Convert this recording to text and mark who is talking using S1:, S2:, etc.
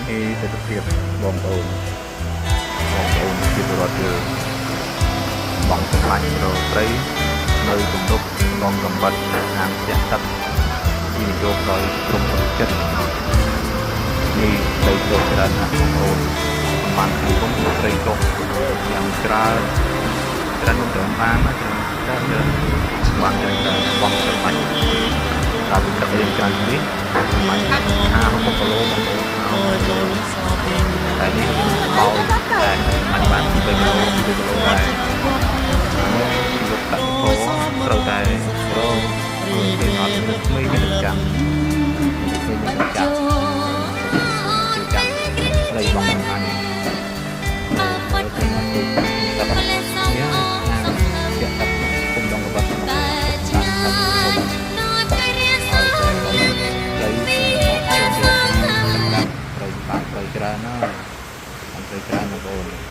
S1: ទិដ្ឋភាពបងប្អូនជាពលរដ្ឋយើងបងសម្លាញ់រកត្រីនៅទំនប់បងកំបិតហាងផ្ទះទឹកវិនិយោគដោយក្រុមប្រតិចិត្តនេះដីចុះច្រើនណាស់បងប្អូនប្រហែលពីគុំត្រីចុះយ៉ាងច្រើននឹងបានណាច្រើនបានយ៉ាងច្រើនបងសម្លាញ់តាមទឹកលេងច្រើននេះសម្លាញ់50 គីឡូបងប្អូនតែនេះបោតែមិនបាន2 គីឡូដែរយកទឹកពោត្រូវតែរងគេអត់មានថ្មីមានចាំត្រីបងអញគុំដងកបាត់ត្រីច្រើនណាស់ត្រីច្រើនបងប្អូន